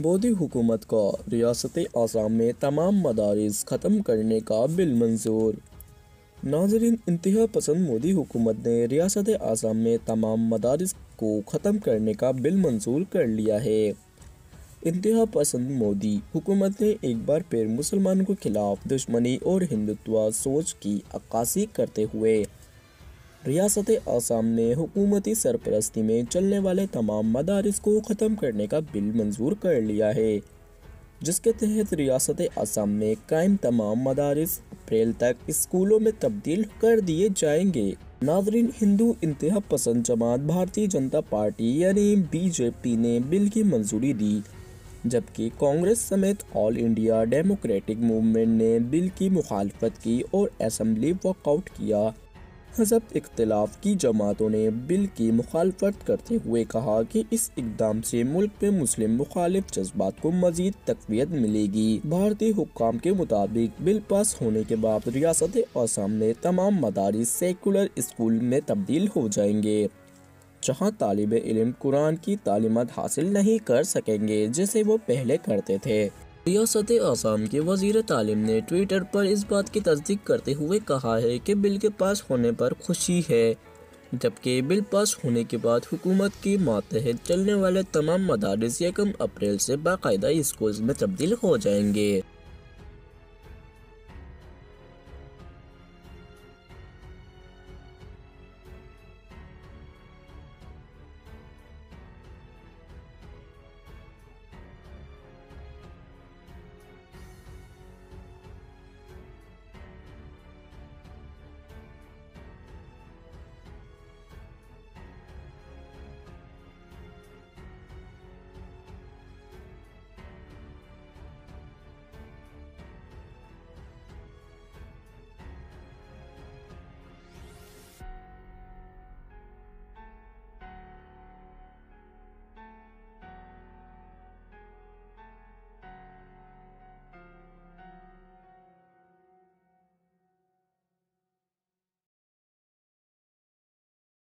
मोदी हुकूमत का रियासत आसाम में तमाम मदारिस ख़त्म करने का बिल मंजूर। नाज़रीन, इंतहा पसंद मोदी हुकूमत ने रियासत आसाम में तमाम मदारिस को ख़त्म करने का बिल मंजूर कर लिया है। इंतहा पसंद मोदी हुकूमत ने एक बार फिर मुसलमानों के खिलाफ दुश्मनी और हिंदुत्व सोच की अक्कासी करते हुए रियासत आसाम ने हुकूमती सरपरस्ती में चलने वाले तमाम मदारिस को ख़त्म करने का बिल मंजूर कर लिया है, जिसके तहत रियासत आसाम में कायम तमाम मदारिस अप्रैल तक स्कूलों में तब्दील कर दिए जाएंगे। नाज़रीन, हिंदू इंतहा पसंद जमात भारतीय जनता पार्टी यानी बीजेपी ने बिल की मंजूरी दी, जबकि कांग्रेस समेत ऑल इंडिया डेमोक्रेटिक मूवमेंट ने बिल की मुखालफत की और असेंबली वॉकआउट किया। हज़ब इख्तिलाफ की जमातों ने बिल की मुखालफत करते हुए कहा कि इस इक़दाम से मुल्क में मुस्लिम मुखालिफ जज्बात को मज़ीद तक़वियत मिलेगी। भारतीय हुक्काम के मुताबिक बिल पास होने के बाद रियासत आसाम में तमाम मदारिस सेकुलर स्कूल में तब्दील हो जाएंगे, जहां तालिब इल्म कुरान की तालीमात हासिल नहीं कर सकेंगे जैसे वो पहले करते थे। रियासत आसाम के वज़ीर तालीम ने ट्विटर पर इस बात की तस्दीक करते हुए कहा है कि बिल के पास होने पर खुशी है, जबकि बिल पास होने के बाद हुकूमत की मातहत चलने वाले तमाम मदारिस 1 अप्रैल से बाकायदा स्कूल्स में तब्दील हो जाएंगे।